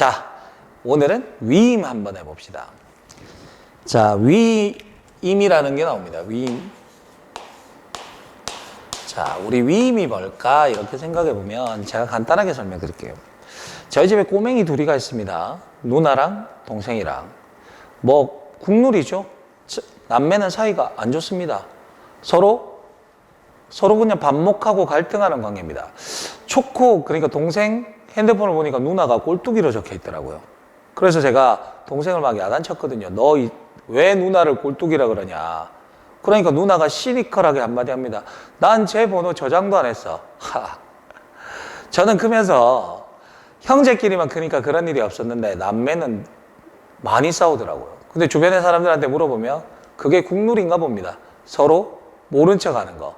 자, 오늘은 위임 한번 해봅시다. 자, 위임이라는 게 나옵니다. 위임. 자, 우리 위임이 뭘까? 이렇게 생각해보면 제가 간단하게 설명드릴게요. 저희 집에 꼬맹이 둘이가 있습니다. 누나랑 동생이랑. 뭐 국룰이죠. 남매는 사이가 안 좋습니다. 서로 그냥 반목하고 갈등하는 관계입니다. 그러니까 동생 핸드폰을 보니까 누나가 꼴뚜기로 적혀 있더라고요. 그래서 제가 동생을 막 야단쳤거든요. 너 왜 누나를 꼴뚜기라 그러냐. 그러니까 누나가 시니컬하게 한마디 합니다. 난 제 번호 저장도 안 했어. 저는 크면서 형제끼리만 크니까 그런 일이 없었는데 남매는 많이 싸우더라고요. 근데 주변의 사람들한테 물어보면 그게 국룰인가 봅니다. 서로 모른 척 하는 거.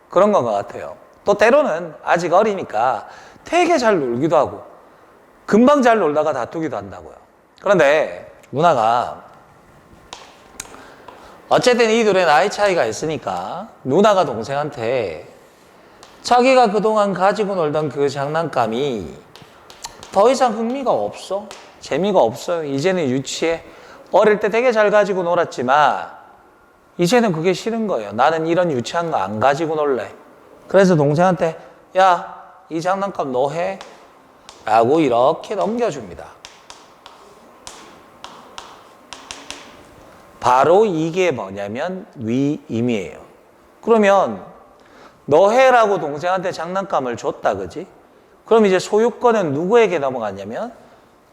그런 것 같아요. 또 때로는 아직 어리니까 되게 잘 놀기도 하고 금방 잘 놀다가 다투기도 한다고요. 그런데 누나가 어쨌든 이 둘의 나이 차이가 있으니까 누나가 동생한테 자기가 그동안 가지고 놀던 그 장난감이 더 이상 흥미가 없어. 재미가 없어요. 이제는 유치해. 어릴 때 되게 잘 가지고 놀았지만 이제는 그게 싫은 거예요. 나는 이런 유치한 거 안 가지고 놀래. 그래서 동생한테 야, 이 장난감 너 해. 라고 이렇게 넘겨줍니다. 바로 이게 뭐냐면 위임이에요. 그러면 너 해라고 동생한테 장난감을 줬다, 그지? 그럼 이제 소유권은 누구에게 넘어갔냐면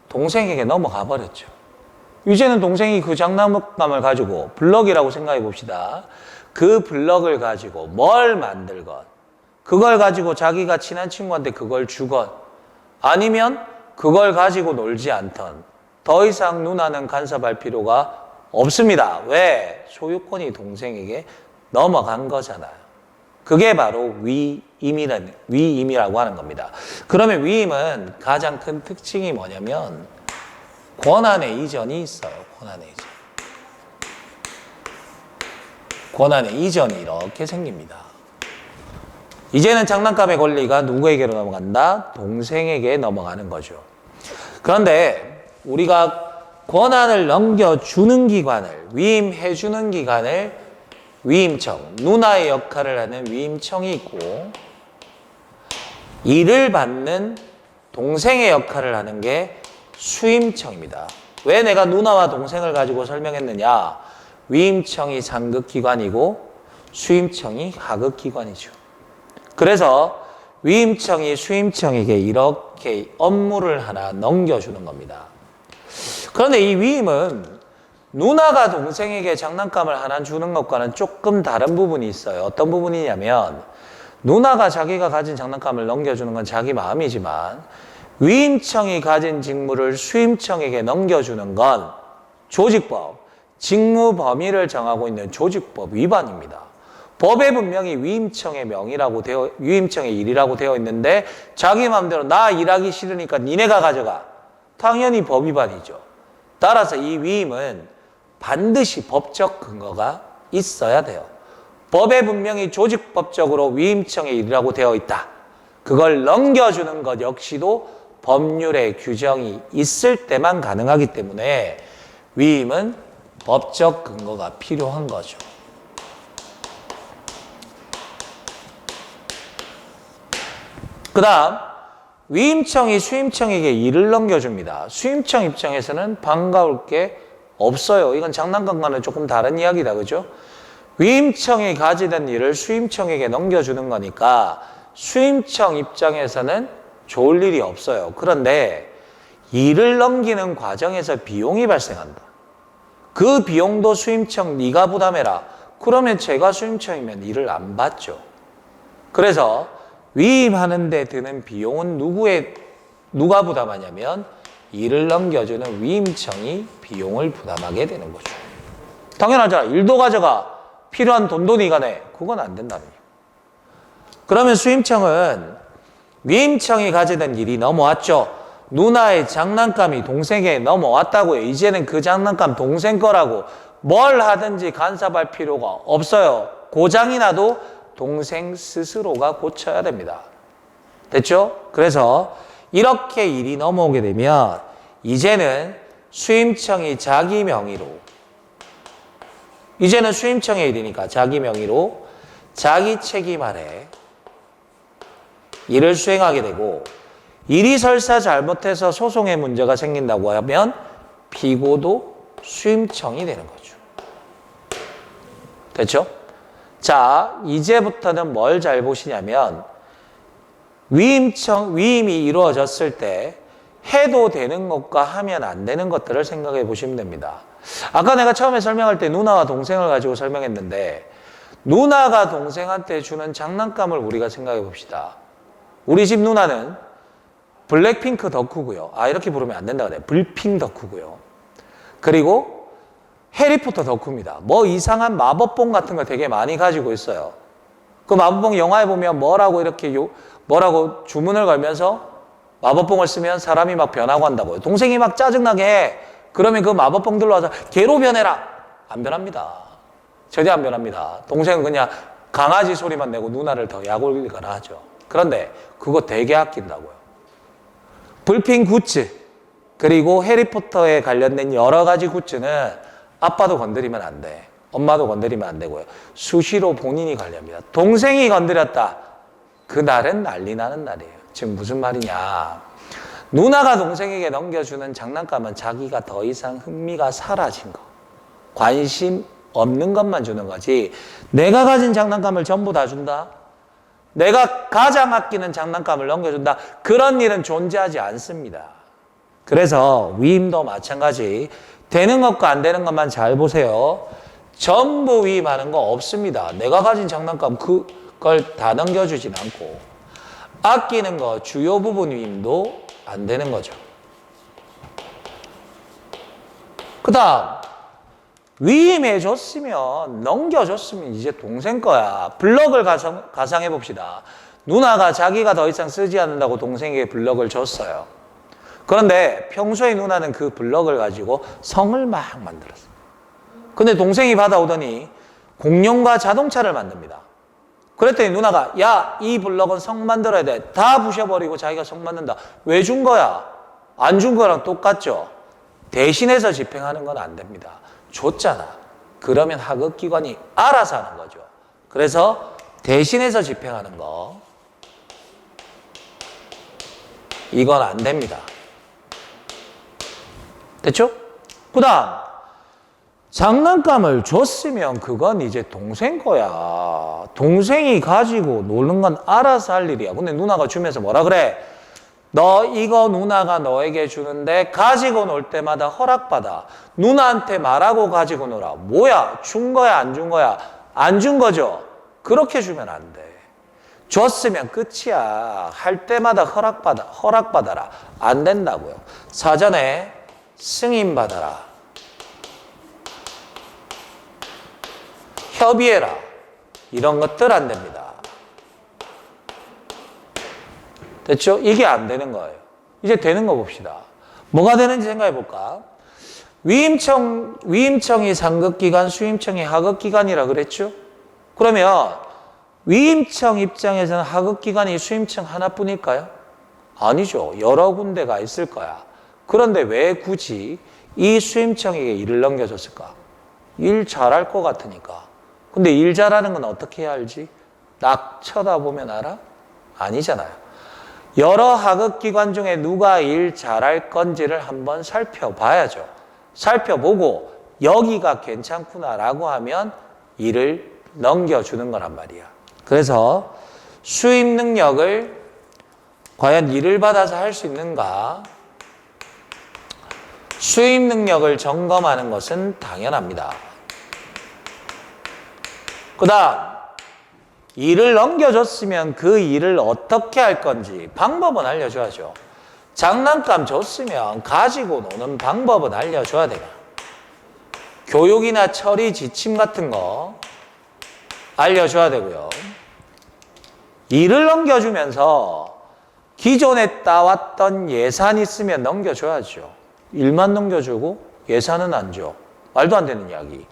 동생에게 넘어가 버렸죠. 이제는 동생이 그 장난감을 가지고 블럭이라고 생각해 봅시다. 그 블럭을 가지고 뭘 만들건 그걸 가지고 자기가 친한 친구한테 그걸 주건 아니면 그걸 가지고 놀지 않던 더 이상 누나는 간섭할 필요가 없습니다. 왜? 소유권이 동생에게 넘어간 거잖아요. 그게 바로 위임이라고 하는 겁니다. 그러면 위임은 가장 큰 특징이 뭐냐면 권한의 이전이 있어요. 권한의 이전이 이렇게 생깁니다. 이제는 장난감의 권리가 누구에게로 넘어간다? 동생에게 넘어가는 거죠. 그런데 우리가 권한을 넘겨주는 기관을, 위임해주는 기관을 위임청, 누나의 역할을 하는 위임청이 있고 이를 받는 동생의 역할을 하는 게 수임청입니다. 왜 내가 누나와 동생을 가지고 설명했느냐? 위임청이 상급기관이고 수임청이 하급기관이죠. 그래서 위임청이 수임청에게 이렇게 업무를 하나 넘겨주는 겁니다. 그런데 이 위임은 누나가 동생에게 장난감을 하나 주는 것과는 조금 다른 부분이 있어요. 어떤 부분이냐면 누나가 자기가 가진 장난감을 넘겨주는 건 자기 마음이지만 위임청이 가진 직무를 수임청에게 넘겨주는 건 조직법, 직무 범위를 정하고 있는 조직법 위반입니다. 법에 분명히 위임청의 일이라고 되어 있는데 자기 마음대로 나 일하기 싫으니까 니네가 가져가. 당연히 법 위반이죠. 따라서 이 위임은 반드시 법적 근거가 있어야 돼요. 법에 분명히 조직법적으로 위임청의 일이라고 되어 있다. 그걸 넘겨주는 것 역시도 법률의 규정이 있을 때만 가능하기 때문에 위임은 법적 근거가 필요한 거죠. 그 다음 위임청이 수임청에게 일을 넘겨줍니다. 수임청 입장에서는 반가울 게 없어요. 이건 장난감과는 조금 다른 이야기다, 그죠? 위임청이 가지던 일을 수임청에게 넘겨주는 거니까 수임청 입장에서는 좋을 일이 없어요. 그런데 일을 넘기는 과정에서 비용이 발생한다. 그 비용도 수임청 네가 부담해라. 그러면 제가 수임청이면 일을 안 받죠. 그래서 위임하는 데 드는 비용은 누가 부담하냐면 일을 넘겨주는 위임청이 비용을 부담하게 되는 거죠. 당연하잖아. 일도 가져가. 필요한 돈도 네가 내. 그건 안 된다는 거예요. 그러면 수임청은 위임청이 가지던 일이 넘어왔죠. 누나의 장난감이 동생에게 넘어왔다고요. 이제는 그 장난감 동생 거라고 뭘 하든지 간섭할 필요가 없어요. 고장이 나도 동생 스스로가 고쳐야 됩니다. 됐죠? 그래서 이렇게 일이 넘어오게 되면 이제는 수임청이 자기 명의로, 이제는 수임청의 일이니까 자기 명의로 자기 책임 아래 일을 수행하게 되고, 일이 설사 잘못해서 소송의 문제가 생긴다고 하면 피고도 수임청이 되는 거죠. 됐죠? 자, 이제부터는 뭘 잘 보시냐면, 위임이 이루어졌을 때 해도 되는 것과 하면 안 되는 것들을 생각해 보시면 됩니다. 아까 내가 처음에 설명할 때 누나와 동생을 가지고 설명했는데, 누나가 동생한테 주는 장난감을 우리가 생각해 봅시다. 우리 집 누나는 블랙핑크 덕후고요. 이렇게 부르면 안 된다 그래요. 불핑 덕후고요. 그리고 해리포터 덕후입니다. 뭐 이상한 마법봉 같은 거 되게 많이 가지고 있어요. 그 마법봉 영화에 보면 뭐라고 주문을 걸면서 마법봉을 쓰면 사람이 막 변하고 한다고요. 동생이 막 짜증나게 해. 그러면 그 마법봉들로 와서 개로 변해라. 안 변합니다. 전혀 안 변합니다. 동생은 그냥 강아지 소리만 내고 누나를 더 약올리거나 하죠. 그런데 그거 되게 아낀다고요. 불핑 굿즈, 그리고 해리포터에 관련된 여러 가지 굿즈는 아빠도 건드리면 안 돼. 엄마도 건드리면 안 되고요. 수시로 본인이 관리합니다. 동생이 건드렸다. 그날은 난리 나는 날이에요. 지금 무슨 말이냐. 누나가 동생에게 넘겨주는 장난감은 자기가 더 이상 흥미가 사라진 거, 관심 없는 것만 주는 거지, 내가 가진 장난감을 전부 다 준다? 내가 가장 아끼는 장난감을 넘겨준다? 그런 일은 존재하지 않습니다. 그래서 위임도 마찬가지. 되는 것과 안 되는 것만 잘 보세요. 전부 위임하는 거 없습니다. 내가 가진 장난감 그걸 다 넘겨주진 않고, 아끼는 거 주요 부분 위임도 안 되는 거죠. 그 다음, 위임해줬으면, 넘겨줬으면 이제 동생 거야. 블럭을 가상해 봅시다. 누나가 자기가 더 이상 쓰지 않는다고 동생에게 블럭을 줬어요. 그런데 평소에 누나는 그 블럭을 가지고 성을 막 만들었어요. 근데 동생이 받아오더니 공룡과 자동차를 만듭니다. 그랬더니 누나가, 야, 이 블럭은 성 만들어야 돼. 다 부셔버리고 자기가 성 만든다. 왜 준 거야? 안 준 거랑 똑같죠? 대신해서 집행하는 건 안 됩니다. 줬잖아. 그러면 하급기관이 알아서 하는 거죠. 그래서 대신해서 집행하는 거, 이건 안 됩니다. 됐죠? 그 다음, 장난감을 줬으면 그건 이제 동생 거야. 동생이 가지고 노는 건 알아서 할 일이야. 근데 누나가 주면서 뭐라 그래? 너 이거 누나가 너에게 주는데 가지고 놀 때마다 허락받아. 누나한테 말하고 가지고 놀아. 뭐야? 준 거야? 안 준 거야? 안 준 거죠? 그렇게 주면 안 돼. 줬으면 끝이야. 할 때마다 허락받아라. 안 된다고요. 사전에 승인받아라. 협의해라. 이런 것들 안 됩니다. 됐죠? 이게 안 되는 거예요. 이제 되는 거 봅시다. 뭐가 되는지 생각해 볼까? 위임청이 상급기관, 수임청이 하급기관이라 그랬죠? 그러면 위임청 입장에서는 하급기관이 수임청 하나뿐일까요? 아니죠. 여러 군데가 있을 거야. 그런데 왜 굳이 이 수임청에게 일을 넘겨줬을까? 일 잘할 것 같으니까. 근데 일 잘하는 건 어떻게 해야 알지? 딱 쳐다보면 알아? 아니잖아요. 여러 하급기관 중에 누가 일 잘할 건지를 한번 살펴봐야죠. 살펴보고 여기가 괜찮구나라고 하면 일을 넘겨주는 거란 말이야. 그래서 수입 능력을 과연 일을 받아서 할 수 있는가? 수입 능력을 점검하는 것은 당연합니다. 그 다음, 일을 넘겨줬으면 그 일을 어떻게 할 건지 방법은 알려줘야죠. 장난감 줬으면 가지고 노는 방법은 알려줘야 돼요. 교육이나 처리 지침 같은 거 알려줘야 되고요. 일을 넘겨주면서 기존에 따왔던 예산이 있으면 넘겨줘야죠. 일만 넘겨주고 예산은 안 줘. 말도 안 되는 이야기.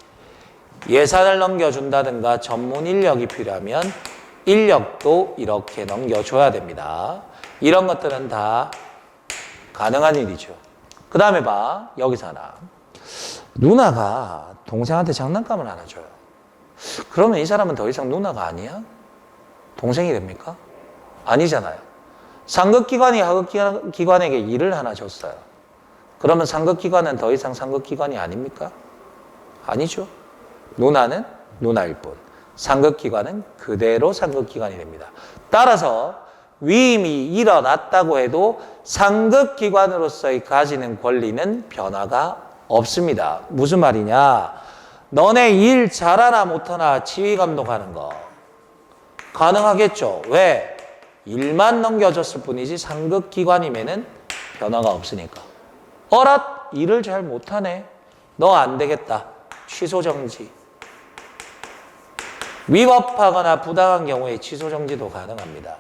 예산을 넘겨준다든가 전문 인력이 필요하면 인력도 이렇게 넘겨줘야 됩니다. 이런 것들은 다 가능한 일이죠. 그 다음에 봐. 여기서 하나. 누나가 동생한테 장난감을 하나 줘요. 그러면 이 사람은 더 이상 누나가 아니야? 동생이 됩니까? 아니잖아요. 상급기관이 하급기관에게 일을 하나 줬어요. 그러면 상급기관은 더 이상 상급기관이 아닙니까? 아니죠. 누나는 누나일 뿐. 상급기관은 그대로 상급기관이 됩니다. 따라서 위임이 일어났다고 해도 상급기관으로서의 가지는 권리는 변화가 없습니다. 무슨 말이냐? 너네 일 잘하나 못하나 지휘감독하는 거 가능하겠죠. 왜? 일만 넘겨줬을 뿐이지 상급기관이면은 변화가 없으니까. 어라? 일을 잘 못하네. 너 안 되겠다. 취소 정지. 위법하거나 부당한 경우에 취소 정지도 가능합니다.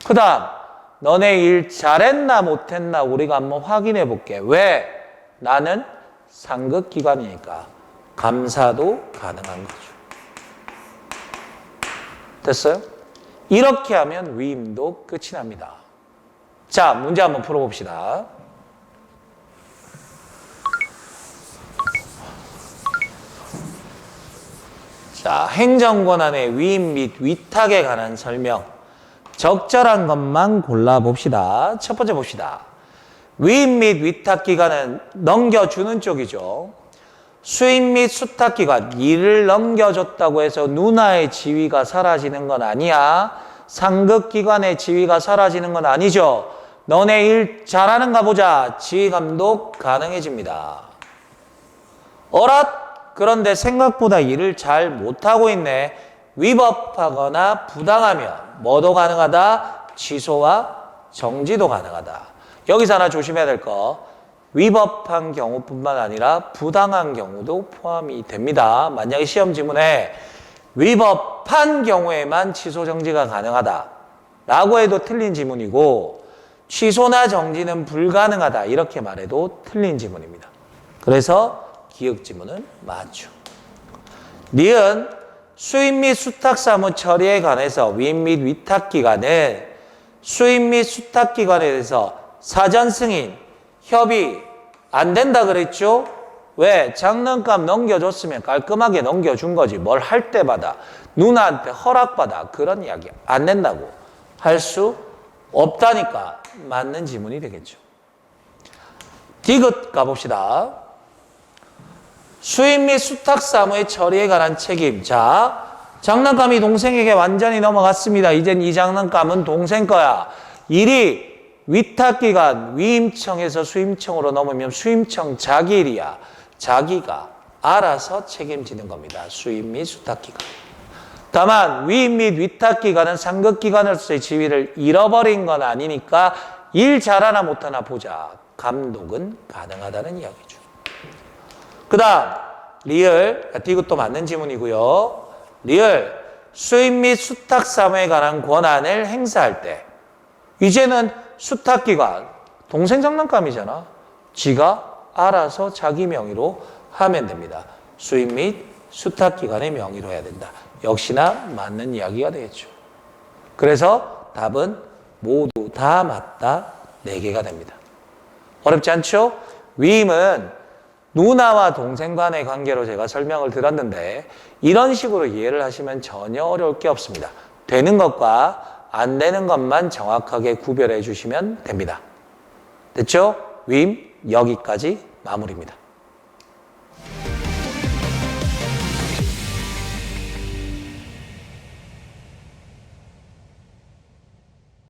그 다음 너네 일 잘했나 못했나 우리가 한번 확인해 볼게. 왜? 나는 상급기관이니까 감사도 가능한 거죠. 됐어요? 이렇게 하면 위임도 끝이 납니다. 자, 문제 한번 풀어봅시다. 자, 행정권한의 위임 및 위탁에 관한 설명. 적절한 것만 골라봅시다. 첫 번째 봅시다. 위임 및 위탁기관은 넘겨주는 쪽이죠. 수임 및 수탁기관, 일을 넘겨줬다고 해서 누나의 지위가 사라지는 건 아니야. 상급기관의 지위가 사라지는 건 아니죠. 너네 일 잘하는가 보자. 지휘감독 가능해집니다. 어라? 그런데 생각보다 일을 잘 못하고 있네. 위법하거나 부당하면 뭐도 가능하다? 취소와 정지도 가능하다. 여기서 하나 조심해야 될 거. 위법한 경우뿐만 아니라 부당한 경우도 포함이 됩니다. 만약에 시험 지문에 위법한 경우에만 취소 정지가 가능하다 라고 해도 틀린 지문이고 취소나 정지는 불가능하다 이렇게 말해도 틀린 지문입니다. 그래서 기억 지문은 맞죠. 니은 수임 및 수탁 사무 처리에 관해서 위임 및 위탁 기관은 수임 및 수탁 기관에 대해서 사전 승인, 협의 안 된다 그랬죠? 왜? 장난감 넘겨줬으면 깔끔하게 넘겨준 거지. 뭘 할 때마다 누나한테 허락받아 그런 이야기 안 된다고 할 수 없다니까 맞는 지문이 되겠죠. 디귿 가봅시다. 수임 및 수탁 사무의 처리에 관한 책임. 자, 장난감이 동생에게 완전히 넘어갔습니다. 이젠 이 장난감은 동생 거야. 일이 위탁기관, 위임청에서 수임청으로 넘으면 수임청 자기 일이야. 자기가 알아서 책임지는 겁니다. 수임 및 수탁기관. 다만 위임 및 위탁기관은 상급기관으로서의 지위를 잃어버린 건 아니니까 일 잘하나 못하나 보자. 감독은 가능하다는 이야기죠. 그 다음 리을, 이것도 맞는 지문이고요. 리을, 수임 및 수탁 사무에 관한 권한을 행사할 때 이제는 수탁기관, 동생 장난감이잖아. 지가 알아서 자기 명의로 하면 됩니다. 수임 및 수탁기관의 명의로 해야 된다. 역시나 맞는 이야기가 되겠죠. 그래서 답은 모두 다 맞다. 4개가 됩니다. 어렵지 않죠? 위임은 누나와 동생 간의 관계로 제가 설명을 드렸는데 이런 식으로 이해를 하시면 전혀 어려울 게 없습니다. 되는 것과 안 되는 것만 정확하게 구별해 주시면 됩니다. 됐죠? 위임 여기까지 마무리입니다.